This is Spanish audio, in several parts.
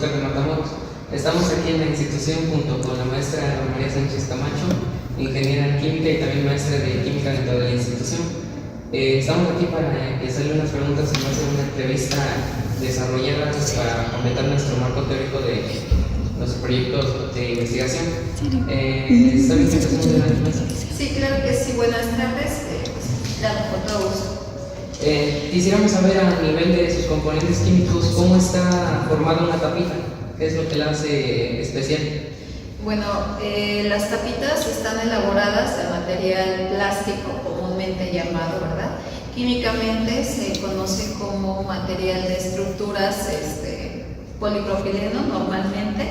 Óscar de Matamoros. Estamos aquí en la institución junto con la maestra María Sánchez Camacho, ingeniera en química y también maestra de química dentro de la institución. Estamos aquí para hacerle unas preguntas en base a una entrevista desarrollada para completar nuestro marco teórico de los proyectos de investigación. ¿Está bien que empecemos de la maestra? Sí, claro que sí. Buenas tardes. Claro, con todo gusto. Quisiéramos saber a nivel de sus componentes químicos cómo está formada una tapita, qué es lo que la hace especial. Bueno, las tapitas están elaboradas de material plástico, comúnmente llamado, ¿verdad? Químicamente se conoce como material de estructuras polipropileno normalmente,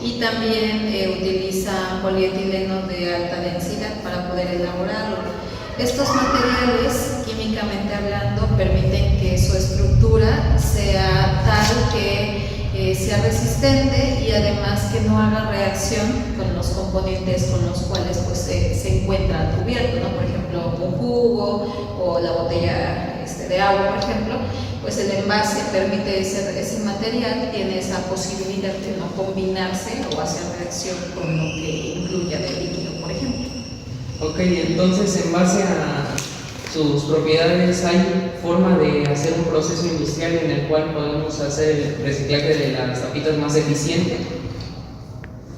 y también utiliza polietileno de alta densidad para poder elaborarlo. Estos materiales, químicamente hablando, permiten que su estructura sea tal que sea resistente y además que no haga reacción con los componentes con los cuales pues, se encuentra cubierto, ¿no? Por ejemplo, un jugo o la botella de agua, por ejemplo, pues el envase permite ese material, tiene esa posibilidad de no combinarse o hacer reacción con lo que incluya de líquido, por ejemplo. Ok, entonces en base a sus propiedades, ¿hay forma de hacer un proceso industrial en el cual podemos hacer el reciclaje de las tapitas más eficiente?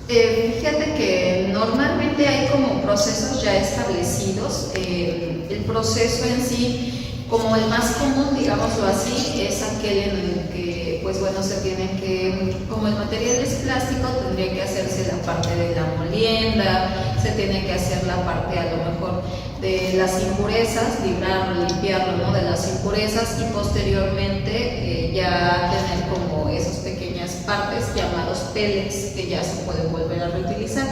Fíjate que normalmente hay como procesos ya establecidos. El proceso en sí, como el más común, digámoslo así, es aquel en el que, pues bueno, se tiene que, como el material es plástico, tendría que hacerse la parte de la molienda, se tiene que hacer la parte a lo mejor de las impurezas, librarlo, limpiarlo, ¿no? De las impurezas, y posteriormente ya tener como esas pequeñas partes llamados pellets que ya se pueden volver a reutilizar.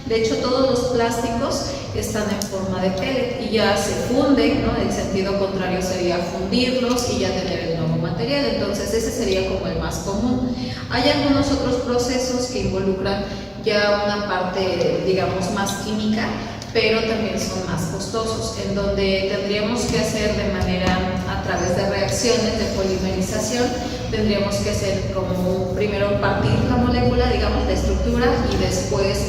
De hecho, todos los plásticos están en forma de pellet y ya se funden, ¿no? El sentido contrario sería fundirlos y ya tener el nuevo material. Entonces, ese sería como el más común. Hay algunos otros procesos que involucran ya una parte, digamos, más química, pero también son más costosos, en donde tendríamos que hacer de manera, a través de reacciones de polimerización, tendríamos que hacer como primero partir la molécula, digamos, de estructura, y después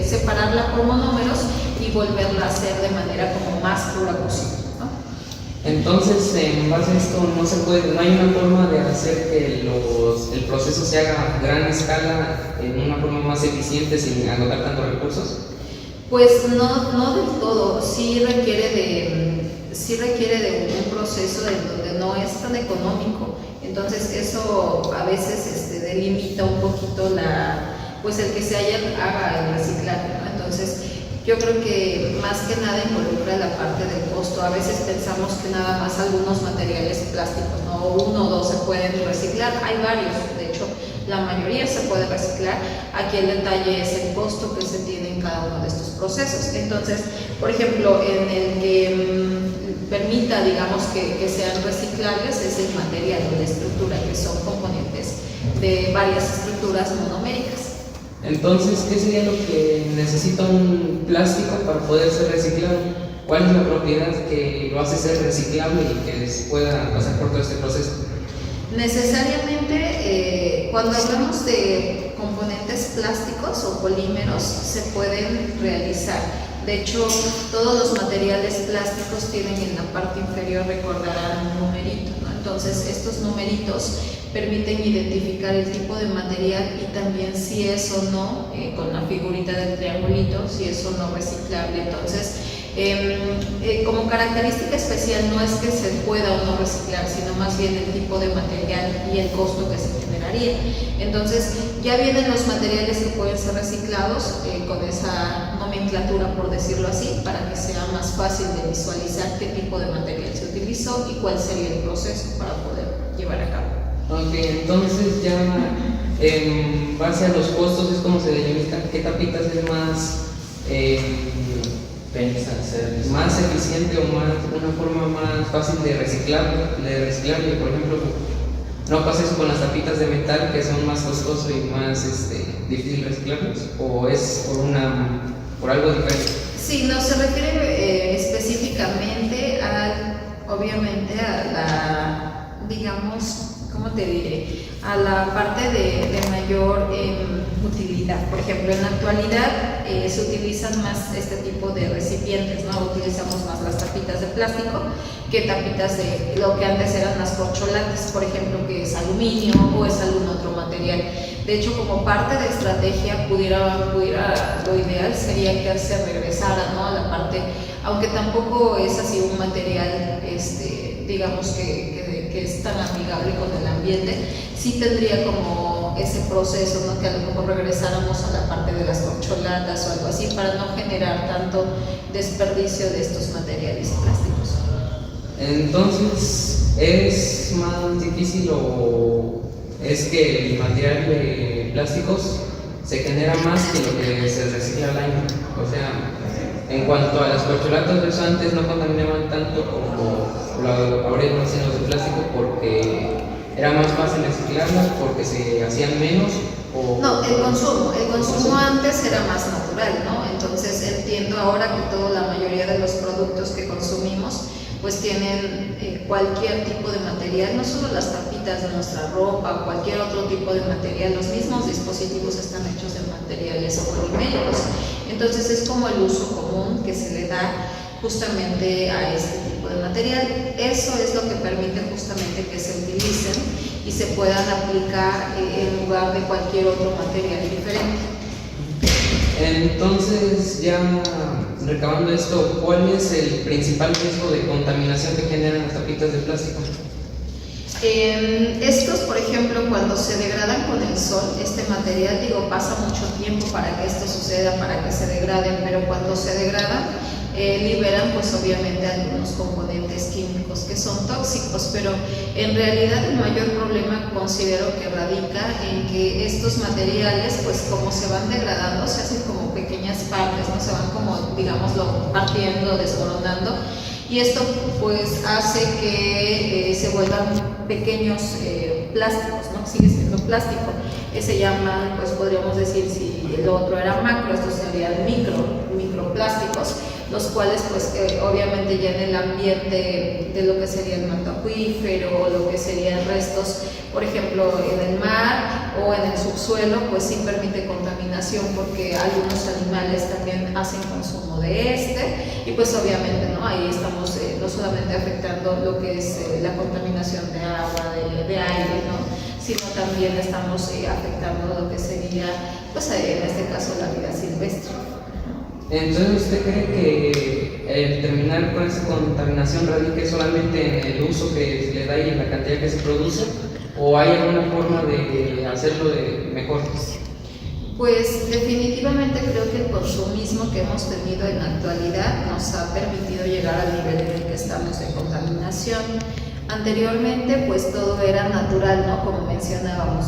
separarla por monómeros y volverla a hacer de manera como más pura posible, ¿no? Entonces, en base a esto, no hay una forma de hacer que el proceso se haga a gran escala en una forma más eficiente sin agotar tantos recursos. Pues no del todo, sí requiere de un proceso en donde no es tan económico. Entonces eso a veces delimita un poquito pues el que se haga el reciclaje, ¿no? Entonces yo creo que más que nada involucra la parte del costo. A veces pensamos que nada más algunos materiales plásticos, ¿no? Uno o dos se pueden reciclar, hay varios, de hecho la mayoría se puede reciclar. Aquí el detalle es el costo que se tiene en cada uno de estos procesos. Entonces, por ejemplo, en el que permita, digamos, que sean reciclables es el material o la estructura, que son componentes de varias estructuras monoméricas. Entonces, ¿qué sería lo que necesita un plástico para poder ser reciclado? ¿Cuál es la propiedad que lo hace ser reciclable y que se pueda pasar por todo este proceso? Necesariamente, cuando hablamos de componentes plásticos o polímeros, se pueden realizar. De hecho, todos los materiales plásticos tienen en la parte inferior, recordarán, un numerito, ¿no? Entonces, estos numeritos permiten identificar el tipo de material y también si es o no, con la figurita del triangulito, si es o no reciclable. Entonces, como característica especial no es que se pueda o no reciclar, sino más bien el tipo de material y el costo que se generaría. Entonces ya vienen los materiales que pueden ser reciclados con esa nomenclatura, por decirlo así, para que sea más fácil de visualizar qué tipo de material se utilizó y cuál sería el proceso para poder llevar a cabo. Ok, entonces ya en base a los costos es como se delimitan qué tapitas es más eficiente o una forma más fácil de reciclarlo. Por ejemplo, ¿no pasa eso con las tapitas de metal, que son más costosos y más difícil reciclarlos? ¿O es por algo diferente? Sí, no se refiere específicamente obviamente a la, digamos, ¿cómo te diré? A la parte de mayor utilidad. Por ejemplo, en la actualidad se utilizan más este tipo de recipientes, ¿no? Utilizamos más las tapitas de plástico que tapitas de lo que antes eran las corcholatas, por ejemplo, que es aluminio o es algún otro material. De hecho, como parte de estrategia, lo ideal sería que se regresara, ¿no?, a la parte, aunque tampoco es así un material, digamos que es tan amigable con el ambiente, sí tendría como ese proceso, ¿no?, que a lo mejor regresáramos a la parte de las corcholatas o algo así, para no generar tanto desperdicio de estos materiales plásticos. Entonces, ¿es más difícil o es que el material de plásticos se genera más que lo que se recicla al año? O sea, en cuanto a las corcholatas, pues antes no contaminaban tanto como ahora en los de plástico, porque era más fácil reciclarlas, porque se hacían menos. No, el consumo antes era más natural, ¿no? Entonces entiendo ahora que la mayoría de los productos que consumimos pues tienen cualquier tipo de material, no solo las tapitas de nuestra ropa, cualquier otro tipo de material. Los mismos dispositivos están hechos de materiales poliméricos. Entonces es como el uso común que se le da justamente a este tipo de material. Eso es lo que permite justamente que se utilicen y se puedan aplicar en lugar de cualquier otro material diferente. Entonces, ya recabando esto, ¿cuál es el principal riesgo de contaminación que generan las tapitas de plástico? Estos, por ejemplo, cuando se degradan con el sol, este material, pasa mucho tiempo para que esto suceda, para que se degraden, pero cuando se degradan, liberan pues obviamente algunos componentes químicos que son tóxicos, pero en realidad el mayor problema considero que radica en que estos materiales, pues como se van degradando, se hacen como pequeñas partes, ¿no? Se van como, digámoslo, partiendo, desmoronando, y esto pues hace que se vuelvan pequeños plásticos, ¿no? Sigue siendo plástico. Se llaman, pues podríamos decir, si el otro era macro, estos serían microplásticos, los cuales pues obviamente ya en el ambiente de lo que sería el manto acuífero o lo que serían restos, por ejemplo en el mar o en el subsuelo, pues sí permite contaminación, porque algunos animales también hacen consumo de y pues obviamente, ¿no?, ahí estamos no solamente afectando lo que es la contaminación de agua, de aire, ¿no?, sino también estamos afectando lo que sería, pues en este caso, la vida silvestre. Entonces, ¿usted cree que terminar con esa contaminación radique solamente en el uso que se le da y en la cantidad que se produce? ¿O hay alguna forma de hacerlo mejor? Pues definitivamente creo que el consumismo que hemos tenido en la actualidad nos ha permitido llegar al nivel en el que estamos de contaminación. Anteriormente pues todo era natural, ¿no?, como mencionábamos,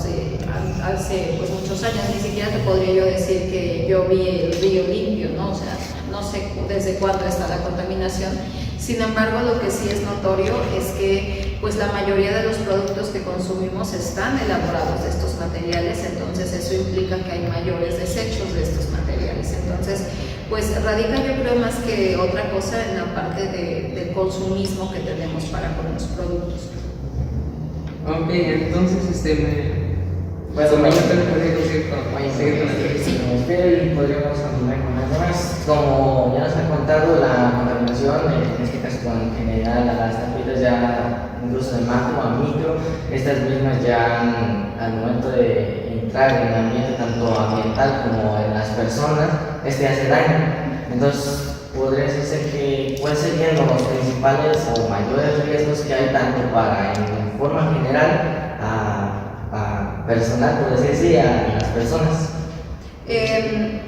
hace pues muchos años, ni siquiera te podría yo decir que yo vi el río limpio, ¿no? O sea, no sé desde cuándo está la contaminación. Sin embargo, lo que sí es notorio es que pues la mayoría de los productos que consumimos están elaborados de estos materiales, entonces eso implica que hay mayores desechos de estos materiales. Entonces, pues radica, yo creo, más que otra cosa en la parte del consumismo que tenemos para con los productos. Ok, entonces Bueno, seguir con la entrevista. Sí, y podríamos continuar con las demás. Como ya nos han contado, la contaminación, en este caso en general, a las tapitas ya incluso de macro a micro, estas mismas ya al momento de entrar en el ambiente, tanto ambiental como en las personas, hace daño. Entonces, podría decirse que cuáles serían los principales o mayores riesgos que hay tanto para, en forma general, a personal, por decirse, a las personas.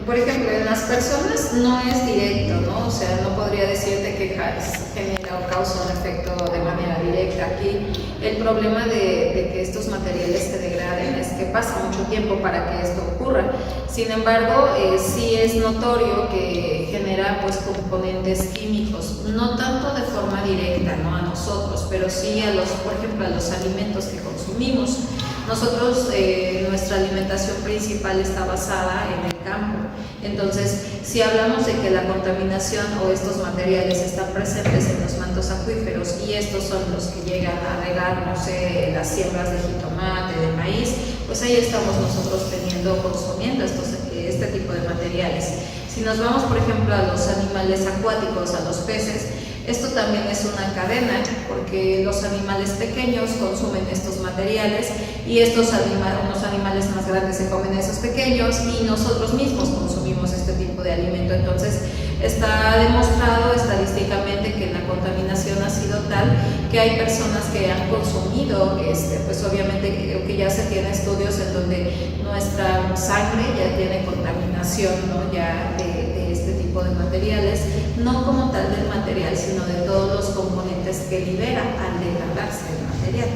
Por ejemplo, en las personas no es directo, ¿no? O sea, no podría decirte que genera o causa un efecto de manera directa. Aquí el problema de que estos materiales se degraden es que pasa mucho tiempo para que esto ocurra. Sin embargo, sí es notorio que genera pues componentes químicos, no tanto de forma directa, ¿no?, a nosotros, pero sí por ejemplo, a los alimentos que consumimos. Nosotros, nuestra alimentación principal está basada en el campo. Entonces, si hablamos de que la contaminación o estos materiales están presentes en los mantos acuíferos y estos son los que llegan a regar, no sé, las siembras de jitomate, de maíz, pues ahí estamos nosotros consumiendo este tipo de materiales. Si nos vamos, por ejemplo, a los animales acuáticos, a los peces, esto también es una cadena, porque los animales pequeños consumen estos materiales y unos animales más grandes se comen esos pequeños y nosotros mismos consumimos este tipo de alimento. Entonces, está demostrado estadísticamente que la contaminación ha sido tal que hay personas que han consumido, pues obviamente que ya se tienen estudios en donde nuestra sangre ya tiene contaminación, ¿no? Ya de este tipo de materiales, no como tal del material, sino de todos los componentes que libera al degradarse el material.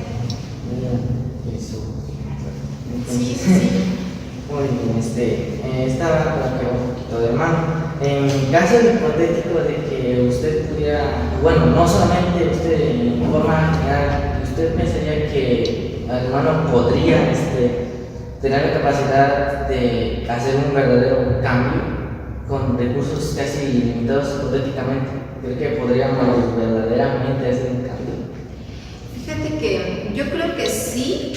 Eso. Sí, sí. Muy bien, estaba como que un poquito de mano. En caso hipotético de que usted pudiera, bueno, no solamente usted, en forma general, ¿usted pensaría que el humano podría tener la capacidad de hacer un verdadero cambio con recursos casi ilimitados hipotéticamente? ¿Cree que podríamos verdaderamente hacer un cambio? Fíjate que yo creo que sí.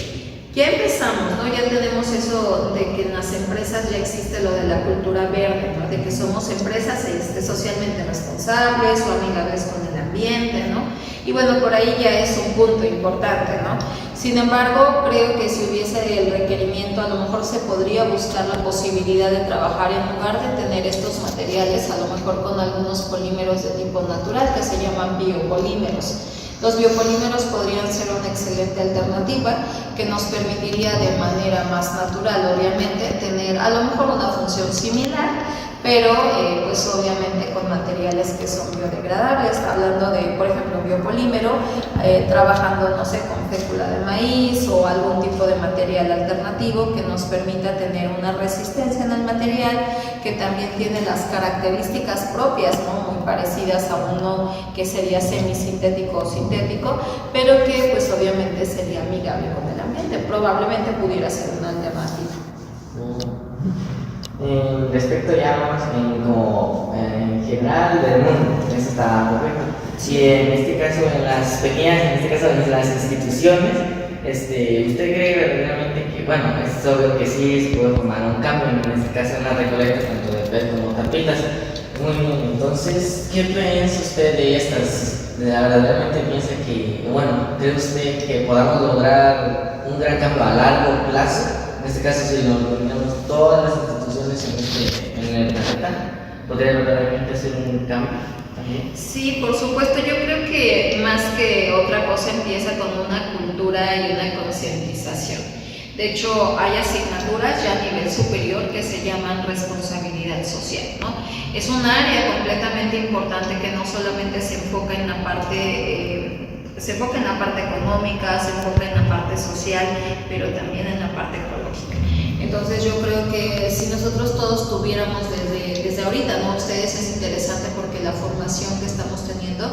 Ya empezamos, ¿no? Ya tenemos eso de que en las empresas ya existe lo de la cultura verde, ¿no? De que somos empresas socialmente responsables o amigables con el ambiente, ¿no? Y bueno, por ahí ya es un punto importante, ¿no? Sin embargo, creo que si hubiese el requerimiento, a lo mejor se podría buscar la posibilidad de trabajar en lugar de tener estos materiales, a lo mejor con algunos polímeros de tipo natural que se llaman biopolímeros. Los biopolímeros podrían ser una excelente alternativa que nos permitiría de manera más natural, obviamente, tener a lo mejor una función similar, pero pues obviamente con materiales que son biodegradables, hablando de, por ejemplo, biopolímero, trabajando, no sé, con fécula de maíz o algún tipo de material alternativo que nos permita tener una resistencia en el material, que también tiene las características propias, ¿no? Muy parecidas a uno que sería semisintético o sintético, pero que pues obviamente sería amigable con el ambiente, probablemente pudiera ser una alternativa. Respecto ya más en general del mundo, eso está correcto. Si en este caso en las pequeñas, en este caso en las instituciones, ¿usted cree verdaderamente que, bueno, es obvio que sí se puede formar un cambio, en este caso en la recolecta tanto de PET como tapitas? Muy bien, entonces, ¿qué piensa usted de estas? ¿Verdaderamente piensa que, bueno, cree usted que podamos lograr un gran cambio a largo plazo? En este caso, si lo tenemos todas las instituciones en el planeta, ¿podría verdaderamente hacer un cambio también? Sí, por supuesto. Yo creo que más que otra cosa empieza con una cultura y una concientización. De hecho, hay asignaturas ya a nivel superior que se llaman responsabilidad social, ¿no? Es un área completamente importante que no solamente se enfoca en la parte económica, se enfoca en la parte social, pero también en la parte ecológica. Entonces yo creo que si nosotros todos tuviéramos desde ahorita, ¿no? Ustedes es interesante porque la formación que estamos teniendo,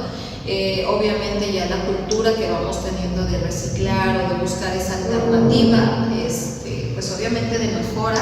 obviamente ya la cultura que vamos teniendo de reciclar o de buscar esa alternativa, pues obviamente de mejora,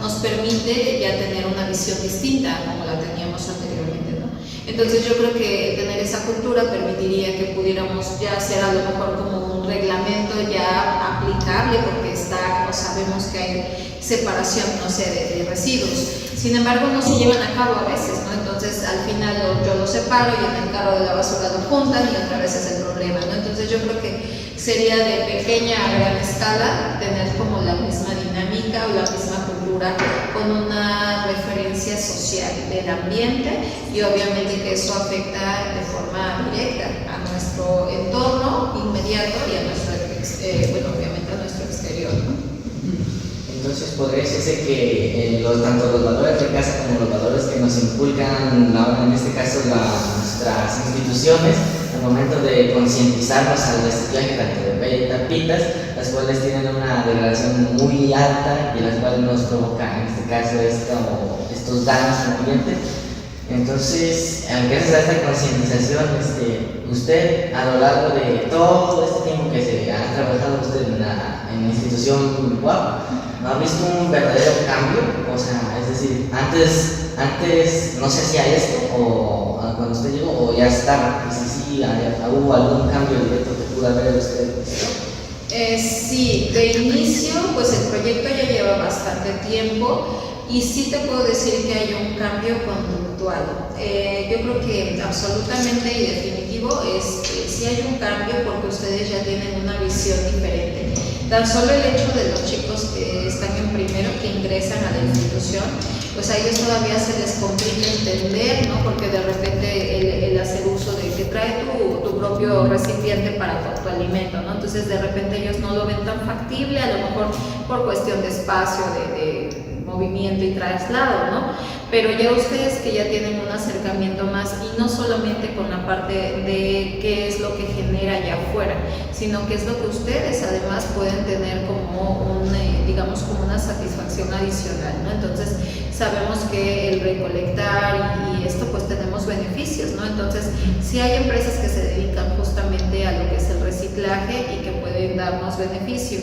nos permite ya tener una visión distinta como la teníamos anteriormente, ¿no? Entonces yo creo que tener esa cultura permitiría que pudiéramos ya hacer a lo mejor como un reglamento ya aplicable, porque sabemos que hay separación, no sé, de residuos. Sin embargo, no se llevan a cabo a veces, ¿no? Entonces al final yo lo separo y en el carro de la basura lo juntan y otra vez es el problema, ¿no? Entonces yo creo que sería de pequeña a gran escala tener como la misma dinámica o la misma cultura con una referencia social del ambiente, y obviamente que eso afecta de forma directa a nuestro entorno inmediato y a nuestro, obviamente a nuestro exterior, ¿no? Entonces podría decirse que tanto los valores de casa como los valores que nos inculcan ahora en este caso nuestras instituciones al momento de concientizarnos al reciclaje tanto de PET y tapitas, las cuales tienen una degradación muy alta y las cuales nos provocan en este caso estos daños al ambiente, Entonces, gracias a esta concientización, usted a lo largo de todo este tiempo que se ha trabajado usted en la institución WAP, ¿no ha visto un verdadero cambio? O sea, es decir, antes no se hacía esto, o cuando usted llegó, o ya estaba, y si hubo algún cambio directo que pudo haber usted visto. Sí, de inicio, pues el proyecto ya lleva bastante tiempo y sí te puedo decir que hay un cambio conductual. Yo creo que absolutamente y definitivo sí hay un cambio porque ustedes ya tienen una visión diferente. Tan solo el hecho de los chicos que están en primero, que ingresan a la institución, pues a ellos todavía se les complica entender, ¿no? Porque de repente el hacer uso de que trae tu propio recipiente para tu alimento, ¿no? Entonces de repente ellos no lo ven tan factible, a lo mejor por cuestión de espacio, de movimiento y traslado, ¿no? Pero ya ustedes que ya tienen un acercamiento más y no solamente con la parte de qué es lo que genera allá afuera, sino qué es lo que ustedes además pueden tener como digamos como una satisfacción adicional, ¿no? Entonces sabemos que el recolectar y esto pues tenemos beneficios, ¿no? Entonces sí hay empresas que se dedican justamente a lo que es el reciclaje y que pueden darnos beneficio,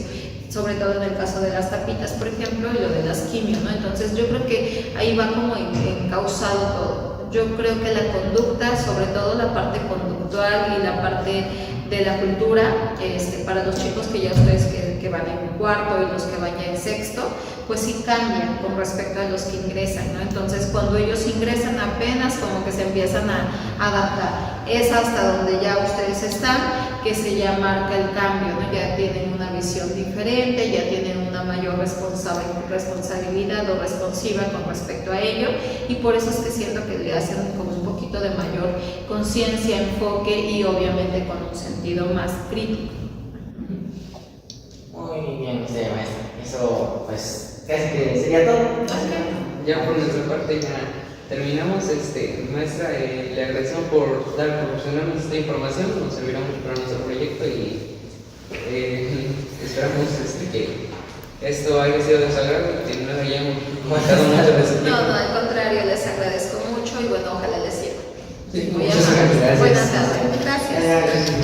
sobre todo en el caso de las tapitas, por ejemplo, y lo de las quimio, ¿no? Entonces yo creo que ahí va como encauzado todo. Yo creo que la conducta, sobre todo la parte conductual y la parte de la cultura, para los chicos que ya ustedes que van en cuarto y los que van ya en sexto, pues sí cambian con respecto a los que ingresan, ¿no? Entonces cuando ellos ingresan apenas como que se empiezan a adaptar. Es hasta donde ya ustedes están que se ya marca el cambio, ¿no? Ya tienen una visión diferente, ya tienen una mayor responsabilidad o responsiva con respecto a ello, y por eso es que siento que le hacen como un poquito de mayor conciencia, enfoque y obviamente con un sentido más crítico. Muy bien, maestra. Eso pues casi que sería todo. Ya por nuestra parte ya terminamos. Maestra, le agradecemos por proporcionarnos esta información, nos servirá mucho para nuestro proyecto y esperamos que esto haya sido de su agrado y que no hayamos comentado mucho de su tiempo. No, al contrario, les agradezco mucho y bueno, ojalá les sirva. Sí, muchas gracias. Buenas tardes. Gracias.